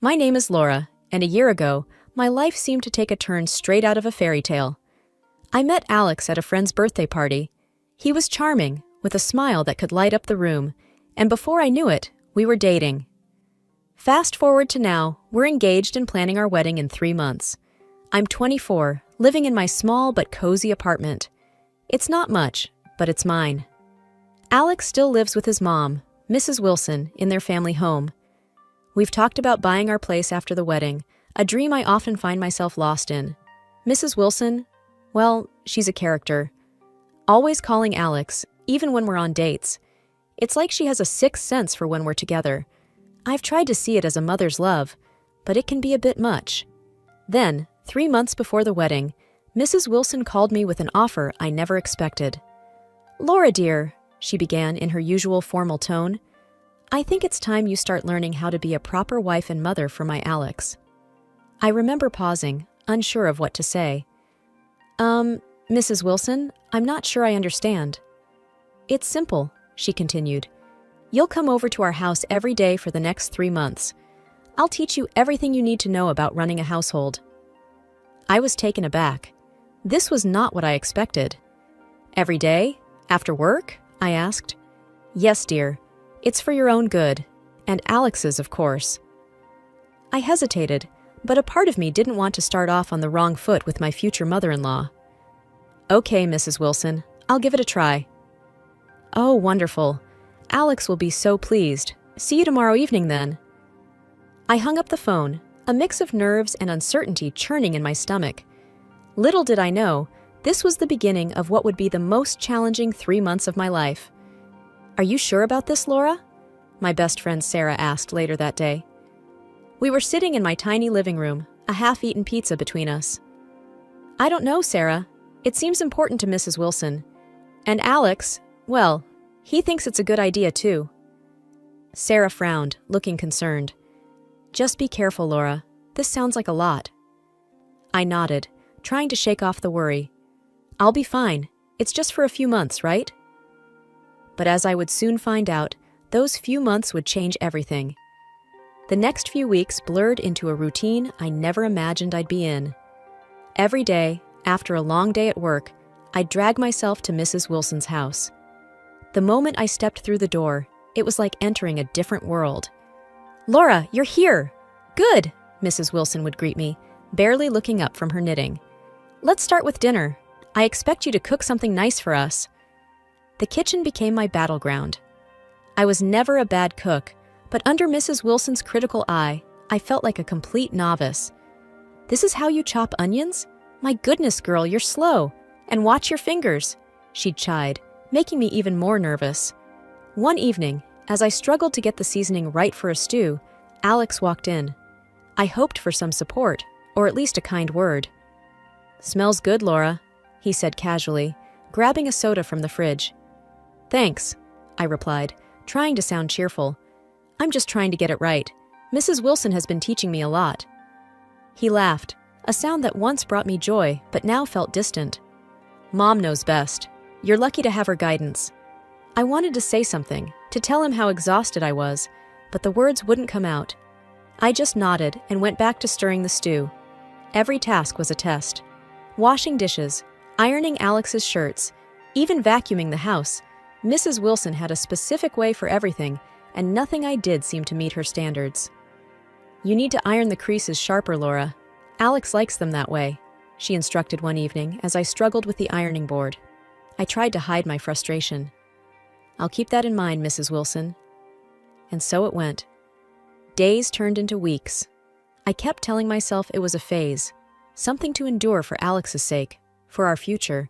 My name is Laura, and a year ago, my life seemed to take a turn straight out of a fairy tale. I met Alex at a friend's birthday party. He was charming, with a smile that could light up the room, and before I knew it, we were dating. Fast forward to now, we're engaged and planning our wedding in 3 months. I'm 24, living in my small but cozy apartment. It's not much, but it's mine. Alex still lives with his mom, Mrs. Wilson, in their family home. We've talked about buying our place after the wedding, a dream I often find myself lost in. Mrs. Wilson, well, she's a character. Always calling Alex, even when we're on dates. It's like she has a sixth sense for when we're together. I've tried to see it as a mother's love, but it can be a bit much. Then, 3 months before the wedding, Mrs. Wilson called me with an offer I never expected. "Laura, dear," she began in her usual formal tone, "I think it's time you start learning how to be a proper wife and mother for my Alex." I remember pausing, unsure of what to say. Mrs. Wilson, I'm not sure I understand." "It's simple," she continued. "You'll come over to our house every day for the next 3 months. I'll teach you everything you need to know about running a household." I was taken aback. This was not what I expected. "Every day? After work?" I asked. "Yes, dear. It's for your own good. And Alex's, of course." I hesitated, but a part of me didn't want to start off on the wrong foot with my future mother-in-law. "Okay, Mrs. Wilson, I'll give it a try." "Oh, wonderful. Alex will be so pleased. See you tomorrow evening, then." I hung up the phone, a mix of nerves and uncertainty churning in my stomach. Little did I know, this was the beginning of what would be the most challenging 3 months of my life. "Are you sure about this, Laura?" my best friend Sarah asked later that day. We were sitting in my tiny living room, a half-eaten pizza between us. "I don't know, Sarah. It seems important to Mrs. Wilson. And Alex, well, he thinks it's a good idea too." Sarah frowned, looking concerned. "Just be careful, Laura. This sounds like a lot." I nodded, trying to shake off the worry. "I'll be fine. It's just for a few months, right?" But as I would soon find out, those few months would change everything. The next few weeks blurred into a routine I never imagined I'd be in. Every day, after a long day at work, I'd drag myself to Mrs. Wilson's house. The moment I stepped through the door, it was like entering a different world. "Laura, you're here! Good!" Mrs. Wilson would greet me, barely looking up from her knitting. "Let's start with dinner. I expect you to cook something nice for us." The kitchen became my battleground. I was never a bad cook, but under Mrs. Wilson's critical eye, I felt like a complete novice. "This is how you chop onions? My goodness, girl, you're slow. And watch your fingers," she'd chide, making me even more nervous. One evening, as I struggled to get the seasoning right for a stew, Alex walked in. I hoped for some support, or at least a kind word. "Smells good, Laura," he said casually, grabbing a soda from the fridge. "Thanks," I replied, trying to sound cheerful. "I'm just trying to get it right. Mrs. Wilson has been teaching me a lot." He laughed, a sound that once brought me joy but now felt distant. "Mom knows best. You're lucky to have her guidance." I wanted to say something, to tell him how exhausted I was, but the words wouldn't come out. I just nodded and went back to stirring the stew. Every task was a test. Washing dishes, ironing Alex's shirts, even vacuuming the house, Mrs. Wilson had a specific way for everything, and nothing I did seemed to meet her standards. "You need to iron the creases sharper, Laura. Alex likes them that way," she instructed one evening as I struggled with the ironing board. I tried to hide my frustration. "I'll keep that in mind, Mrs. Wilson." And so it went. Days turned into weeks. I kept telling myself it was a phase, something to endure for Alex's sake, for our future.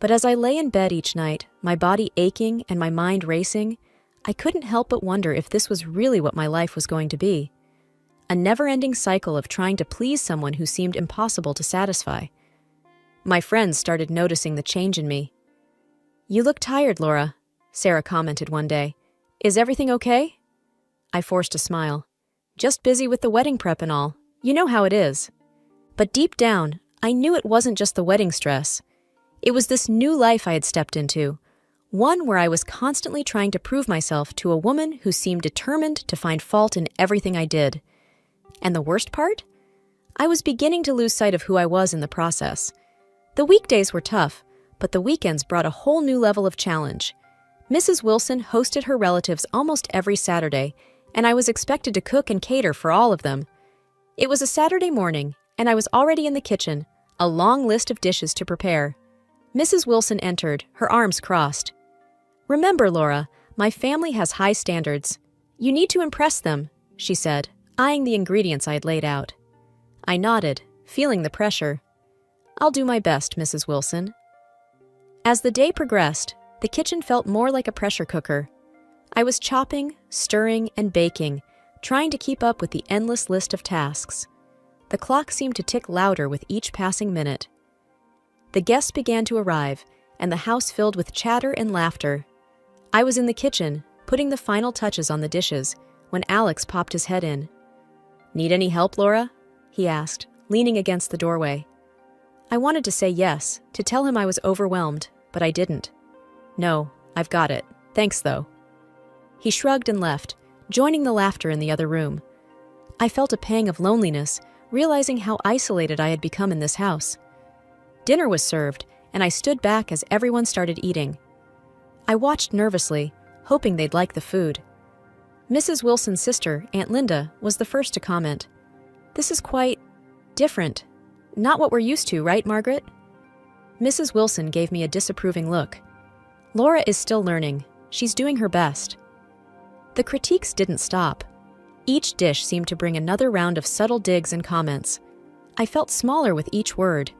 But as I lay in bed each night, my body aching and my mind racing, I couldn't help but wonder if this was really what my life was going to be. A never-ending cycle of trying to please someone who seemed impossible to satisfy. My friends started noticing the change in me. "You look tired, Laura," Sarah commented one day. "Is everything okay?" I forced a smile. "Just busy with the wedding prep and all. You know how it is." But deep down, I knew it wasn't just the wedding stress. It was this new life I had stepped into, one where I was constantly trying to prove myself to a woman who seemed determined to find fault in everything I did. And the worst part? I was beginning to lose sight of who I was in the process. The weekdays were tough, but the weekends brought a whole new level of challenge. Mrs. Wilson hosted her relatives almost every Saturday, and I was expected to cook and cater for all of them. It was a Saturday morning, and I was already in the kitchen, a long list of dishes to prepare. Mrs. Wilson entered, her arms crossed. "Remember, Laura, my family has high standards. You need to impress them," she said, eyeing the ingredients I had laid out. I nodded, feeling the pressure. "I'll do my best, Mrs. Wilson." As the day progressed, the kitchen felt more like a pressure cooker. I was chopping, stirring, and baking, trying to keep up with the endless list of tasks. The clock seemed to tick louder with each passing minute. The guests began to arrive, and the house filled with chatter and laughter. I was in the kitchen, putting the final touches on the dishes, when Alex popped his head in. "Need any help, Laura?" he asked, leaning against the doorway. I wanted to say yes, to tell him I was overwhelmed, but I didn't. "No, I've got it. Thanks, though." He shrugged and left, joining the laughter in the other room. I felt a pang of loneliness, realizing how isolated I had become in this house. Dinner was served, and I stood back as everyone started eating. I watched nervously, hoping they'd like the food. Mrs. Wilson's sister, Aunt Linda, was the first to comment. "This is quite different. Not what we're used to, right, Margaret?" Mrs. Wilson gave me a disapproving look. "Laura is still learning. She's doing her best." The critiques didn't stop. Each dish seemed to bring another round of subtle digs and comments. I felt smaller with each word.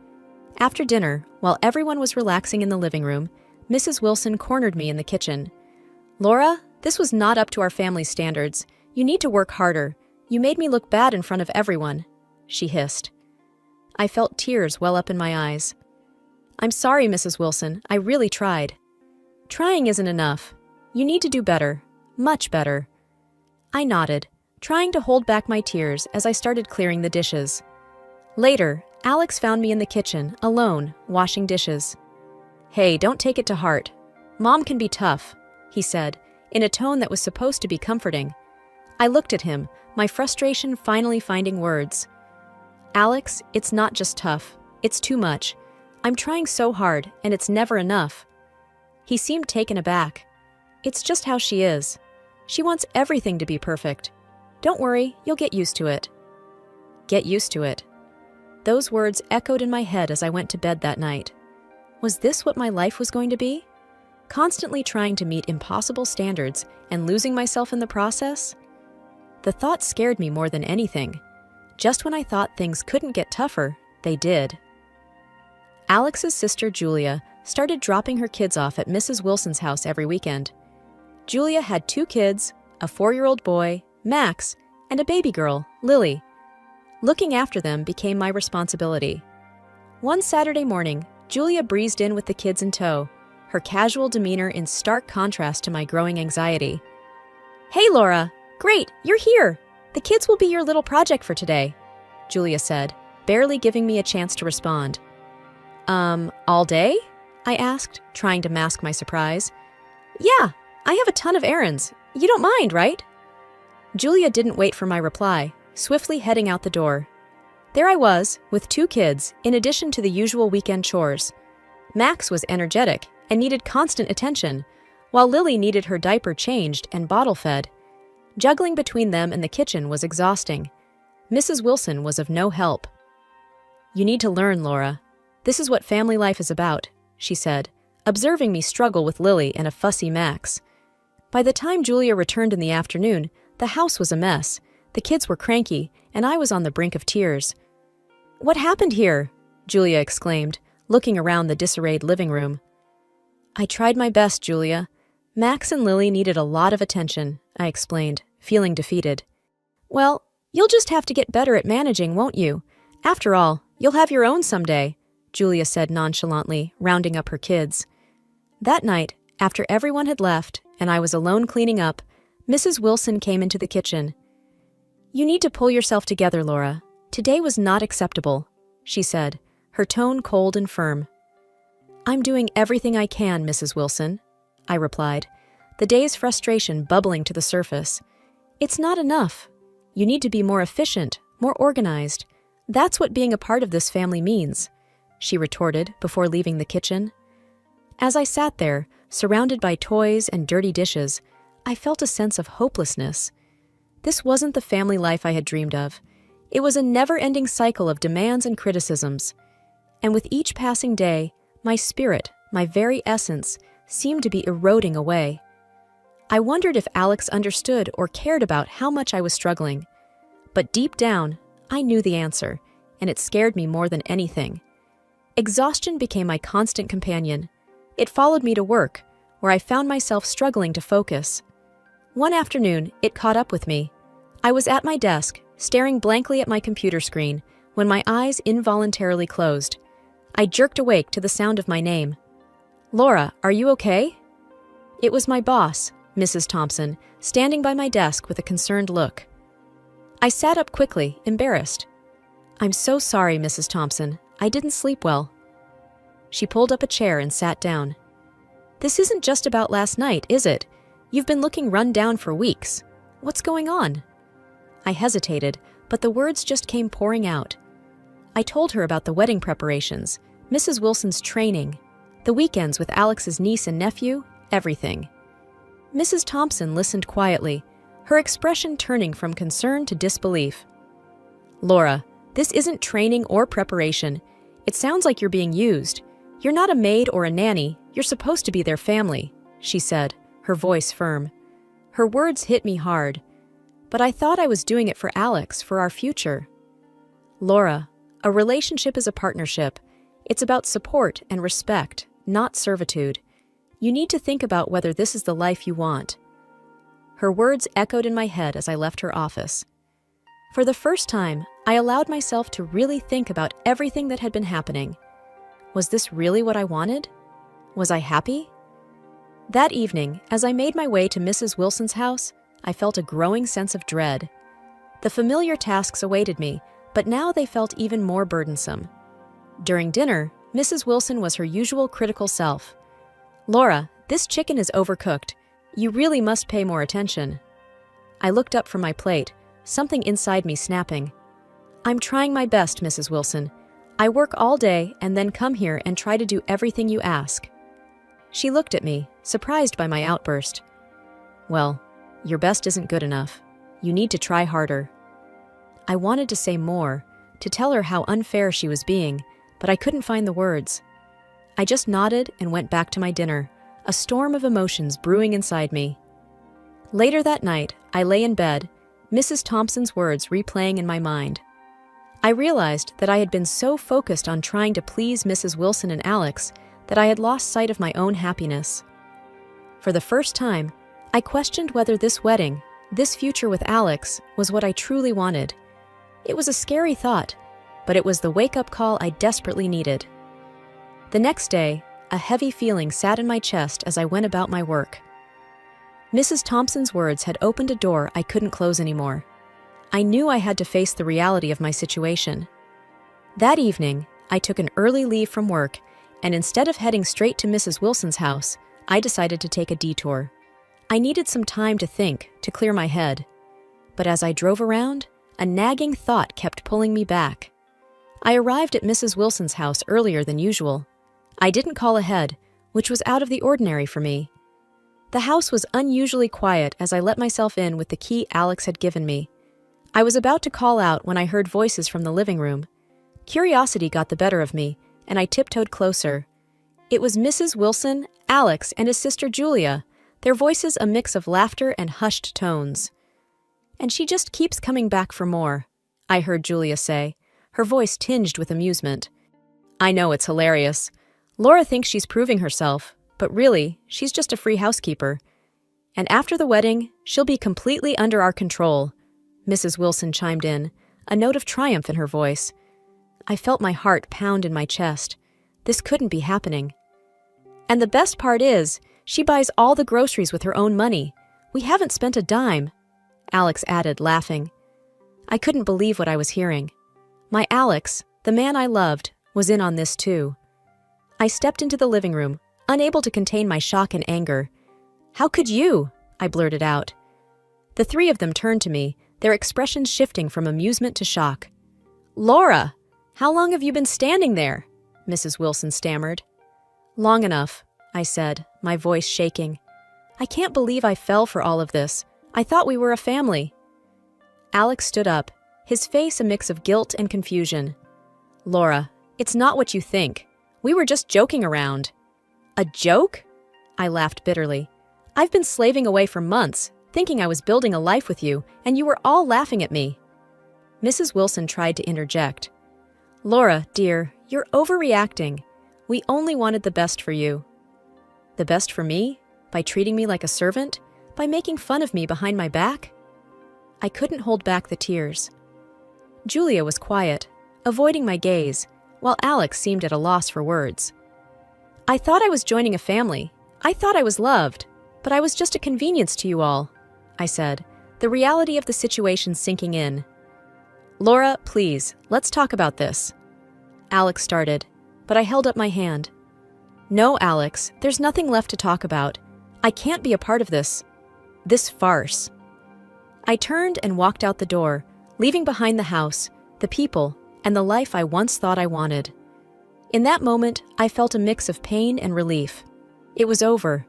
After dinner, while everyone was relaxing in the living room, Mrs. Wilson cornered me in the kitchen. "Laura, this was not up to our family's standards. You need to work harder. You made me look bad in front of everyone," she hissed. I felt tears well up in my eyes. "I'm sorry, Mrs. Wilson. I really tried." "Trying isn't enough. You need to do better. Much better." I nodded, trying to hold back my tears as I started clearing the dishes. Later, Alex found me in the kitchen, alone, washing dishes. "Hey, don't take it to heart. Mom can be tough," he said, in a tone that was supposed to be comforting. I looked at him, my frustration finally finding words. "Alex, it's not just tough. It's too much. I'm trying so hard, and it's never enough." He seemed taken aback. "It's just how she is. She wants everything to be perfect. Don't worry, you'll get used to it." Get used to it. Those words echoed in my head as I went to bed that night. Was this what my life was going to be? Constantly trying to meet impossible standards and losing myself in the process? The thought scared me more than anything. Just when I thought things couldn't get tougher, they did. Alex's sister Julia started dropping her kids off at Mrs. Wilson's house every weekend. Julia had 2 kids, a 4-year-old boy, Max, and a baby girl, Lily. Looking after them became my responsibility. One Saturday morning, Julia breezed in with the kids in tow, her casual demeanor in stark contrast to my growing anxiety. "Hey, Laura! Great, you're here! The kids will be your little project for today," Julia said, barely giving me a chance to respond. All day?" I asked, trying to mask my surprise. "Yeah, I have a ton of errands. You don't mind, right?" Julia didn't wait for my reply, swiftly heading out the door. There I was, with 2 kids, in addition to the usual weekend chores. Max was energetic and needed constant attention, while Lily needed her diaper changed and bottle fed. Juggling between them and the kitchen was exhausting. Mrs. Wilson was of no help. "You need to learn, Laura. This is what family life is about," she said, observing me struggle with Lily and a fussy Max. By the time Julia returned in the afternoon, the house was a mess, the kids were cranky, and I was on the brink of tears. "What happened here?" Julia exclaimed, looking around the disarrayed living room. "I tried my best, Julia. Max and Lily needed a lot of attention," I explained, feeling defeated. "Well, you'll just have to get better at managing, won't you? After all, you'll have your own someday," Julia said nonchalantly, rounding up her kids. That night, after everyone had left and I was alone cleaning up, Mrs. Wilson came into the kitchen. "You need to pull yourself together, Laura. Today was not acceptable," she said, her tone cold and firm. "I'm doing everything I can, Mrs. Wilson," I replied, the day's frustration bubbling to the surface. "It's not enough. You need to be more efficient, more organized. That's what being a part of this family means," she retorted before leaving the kitchen. As I sat there, surrounded by toys and dirty dishes, I felt a sense of hopelessness. This wasn't the family life I had dreamed of. It was a never-ending cycle of demands and criticisms. And with each passing day, my spirit, my very essence, seemed to be eroding away. I wondered if Alex understood or cared about how much I was struggling. But deep down, I knew the answer, and it scared me more than anything. Exhaustion became my constant companion. It followed me to work, where I found myself struggling to focus. One afternoon, it caught up with me. I was at my desk, staring blankly at my computer screen, when my eyes involuntarily closed. I jerked awake to the sound of my name. "Laura, are you okay?" It was my boss, Mrs. Thompson, standing by my desk with a concerned look. I sat up quickly, embarrassed. "I'm so sorry, Mrs. Thompson. I didn't sleep well." She pulled up a chair and sat down. "This isn't just about last night, is it? You've been looking run down for weeks. What's going on?" I hesitated, but the words just came pouring out. I told her about the wedding preparations, Mrs. Wilson's training, the weekends with Alex's niece and nephew, everything. Mrs. Thompson listened quietly, her expression turning from concern to disbelief. "Laura, this isn't training or preparation. It sounds like you're being used. You're not a maid or a nanny. You're supposed to be their family," she said, her voice firm. Her words hit me hard. But I thought I was doing it for Alex, for our future. "Laura, a relationship is a partnership. It's about support and respect, not servitude. You need to think about whether this is the life you want." Her words echoed in my head as I left her office. For the first time, I allowed myself to really think about everything that had been happening. Was this really what I wanted? Was I happy? That evening, as I made my way to Mrs. Wilson's house, I felt a growing sense of dread. The familiar tasks awaited me, but now they felt even more burdensome. During dinner, Mrs. Wilson was her usual critical self. "Laura, this chicken is overcooked. You really must pay more attention." I looked up from my plate, something inside me snapping. "I'm trying my best, Mrs. Wilson. I work all day and then come here and try to do everything you ask." She looked at me, surprised by my outburst. "Well, your best isn't good enough. You need to try harder." I wanted to say more, to tell her how unfair she was being, but I couldn't find the words. I just nodded and went back to my dinner, a storm of emotions brewing inside me. Later that night, I lay in bed, Mrs. Thompson's words replaying in my mind. I realized that I had been so focused on trying to please Mrs. Wilson and Alex that I had lost sight of my own happiness. For the first time, I questioned whether this wedding, this future with Alex, was what I truly wanted. It was a scary thought, but it was the wake-up call I desperately needed. The next day, a heavy feeling sat in my chest as I went about my work. Mrs. Thompson's words had opened a door I couldn't close anymore. I knew I had to face the reality of my situation. That evening, I took an early leave from work, and instead of heading straight to Mrs. Wilson's house, I decided to take a detour. I needed some time to think, to clear my head. But as I drove around, a nagging thought kept pulling me back. I arrived at Mrs. Wilson's house earlier than usual. I didn't call ahead, which was out of the ordinary for me. The house was unusually quiet as I let myself in with the key Alex had given me. I was about to call out when I heard voices from the living room. Curiosity got the better of me, and I tiptoed closer. It was Mrs. Wilson, Alex, and his sister Julia, their voices a mix of laughter and hushed tones. "And she just keeps coming back for more," I heard Julia say, her voice tinged with amusement. "I know, it's hilarious. Laura thinks she's proving herself, but really, she's just a free housekeeper. And after the wedding, she'll be completely under our control," Mrs. Wilson chimed in, a note of triumph in her voice. I felt my heart pound in my chest. This couldn't be happening. "And the best part is, she buys all the groceries with her own money. We haven't spent a dime," Alex added, laughing. I couldn't believe what I was hearing. My Alex, the man I loved, was in on this too. I stepped into the living room, unable to contain my shock and anger. "How could you?" I blurted out. The three of them turned to me, their expressions shifting from amusement to shock. "Laura, how long have you been standing there?" Mrs. Wilson stammered. "Long enough," I said, my voice shaking. "I can't believe I fell for all of this. I thought we were a family." Alex stood up, his face a mix of guilt and confusion. "Laura, it's not what you think. We were just joking around." "A joke?" I laughed bitterly. "I've been slaving away for months, thinking I was building a life with you, and you were all laughing at me." Mrs. Wilson tried to interject. "Laura, dear, you're overreacting. We only wanted the best for you." "The best for me? By treating me like a servant? By making fun of me behind my back?" I couldn't hold back the tears. Julia was quiet, avoiding my gaze, while Alex seemed at a loss for words. "I thought I was joining a family. I thought I was loved, but I was just a convenience to you all," I said, the reality of the situation sinking in. "Laura, please, let's talk about this." Alex started, but I held up my hand. "No, Alex, there's nothing left to talk about. I can't be a part of this farce." I turned and walked out the door, leaving behind the house, the people, and the life I once thought I wanted. In that moment, I felt a mix of pain and relief. It was over.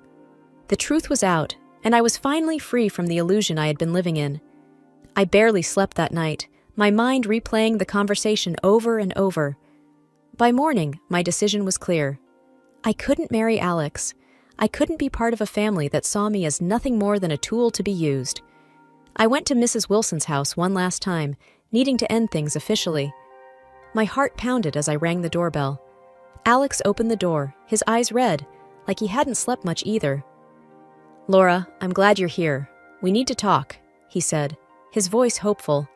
The truth was out, and I was finally free from the illusion I had been living in. I barely slept that night, my mind replaying the conversation over and over. By morning, my decision was clear. I couldn't marry Alex. I couldn't be part of a family that saw me as nothing more than a tool to be used. I went to Mrs. Wilson's house one last time, needing to end things officially. My heart pounded as I rang the doorbell. Alex opened the door, his eyes red, like he hadn't slept much either. "Laura, I'm glad you're here. We need to talk," he said, his voice hopeful.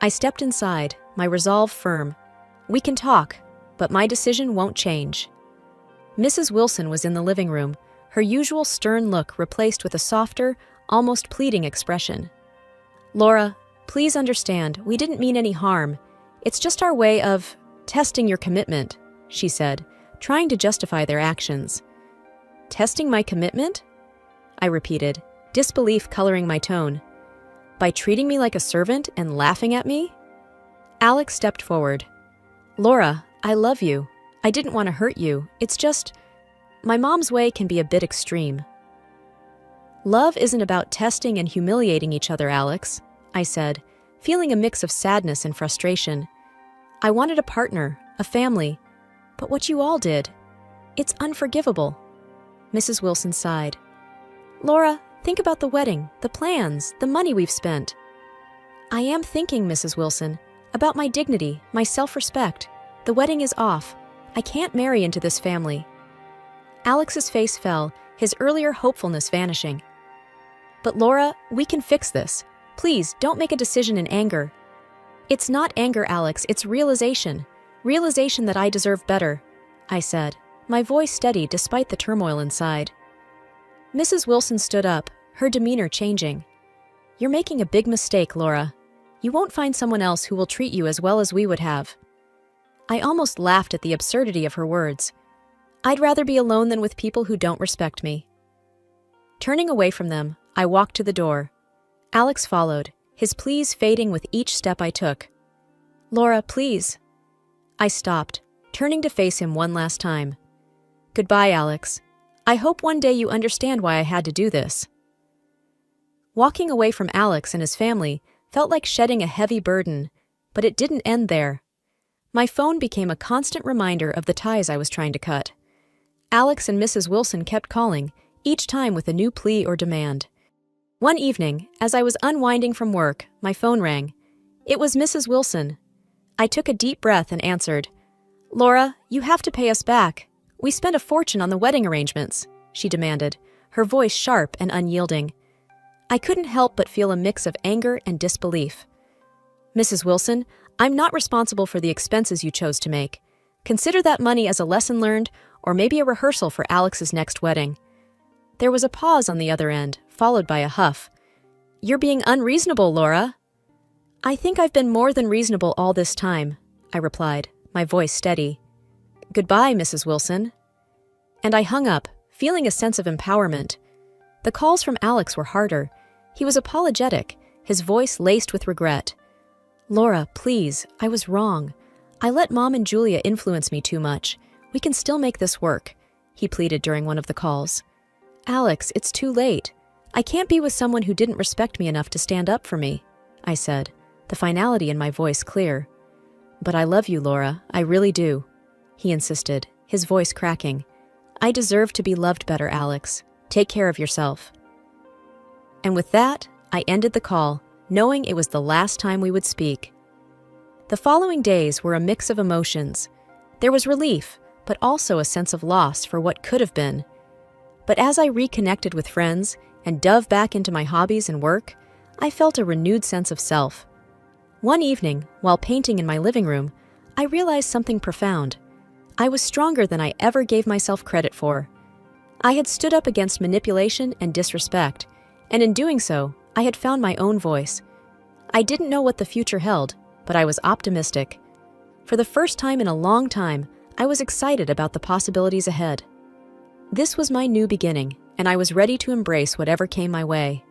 I stepped inside, my resolve firm. "We can talk, but my decision won't change." Mrs. Wilson was in the living room, her usual stern look replaced with a softer, almost pleading expression. "Laura, please understand, we didn't mean any harm. It's just our way of testing your commitment," she said, trying to justify their actions. "Testing my commitment?" I repeated, disbelief coloring my tone. "By treating me like a servant and laughing at me?" Alex stepped forward. "Laura, I love you. I didn't want to hurt you. It's just, my mom's way can be a bit extreme." "Love isn't about testing and humiliating each other, Alex," I said, feeling a mix of sadness and frustration. "I wanted a partner, a family, but what you all did, it's unforgivable." Mrs. Wilson sighed. "Laura, think about the wedding, the plans, the money we've spent." "I am thinking, Mrs. Wilson, about my dignity, my self-respect. The wedding is off. I can't marry into this family." Alex's face fell, his earlier hopefulness vanishing. "But Laura, we can fix this. Please, don't make a decision in anger." "It's not anger, Alex, it's realization. Realization that I deserve better," I said, my voice steady despite the turmoil inside. Mrs. Wilson stood up, her demeanor changing. "You're making a big mistake, Laura. You won't find someone else who will treat you as well as we would have." I almost laughed at the absurdity of her words. I'd rather be alone than with people who don't respect me. Turning away from them, I walked to the door. Alex followed, his pleas fading with each step I took. "Laura, please." I stopped, turning to face him one last time. "Goodbye, Alex. I hope one day you understand why I had to do this." Walking away from Alex and his family felt like shedding a heavy burden, but it didn't end there. My phone became a constant reminder of the ties I was trying to cut. Alex and Mrs. Wilson kept calling, each time with a new plea or demand. One evening, as I was unwinding from work, my phone rang. It was Mrs. Wilson. I took a deep breath and answered. "Laura, you have to pay us back. We spent a fortune on the wedding arrangements," she demanded, her voice sharp and unyielding. I couldn't help but feel a mix of anger and disbelief. "Mrs. Wilson, I'm not responsible for the expenses you chose to make. Consider that money as a lesson learned, or maybe a rehearsal for Alex's next wedding." There was a pause on the other end, followed by a huff. "You're being unreasonable, Laura." "I think I've been more than reasonable all this time," I replied, my voice steady. "Goodbye, Mrs. Wilson." And I hung up, feeling a sense of empowerment. The calls from Alex were harder. He was apologetic, his voice laced with regret. "Laura, please, I was wrong. I let Mom and Julia influence me too much. We can still make this work," he pleaded during one of the calls. "Alex, it's too late. I can't be with someone who didn't respect me enough to stand up for me," I said, the finality in my voice clear. "But I love you, Laura, I really do," he insisted, his voice cracking. "I deserve to be loved better, Alex. Take care of yourself." And with that, I ended the call, knowing it was the last time we would speak. The following days were a mix of emotions. There was relief, but also a sense of loss for what could have been. But as I reconnected with friends and dove back into my hobbies and work, I felt a renewed sense of self. One evening, while painting in my living room, I realized something profound. I was stronger than I ever gave myself credit for. I had stood up against manipulation and disrespect, and in doing so, I had found my own voice. I didn't know what the future held, but I was optimistic. For the first time in a long time, I was excited about the possibilities ahead. This was my new beginning, and I was ready to embrace whatever came my way.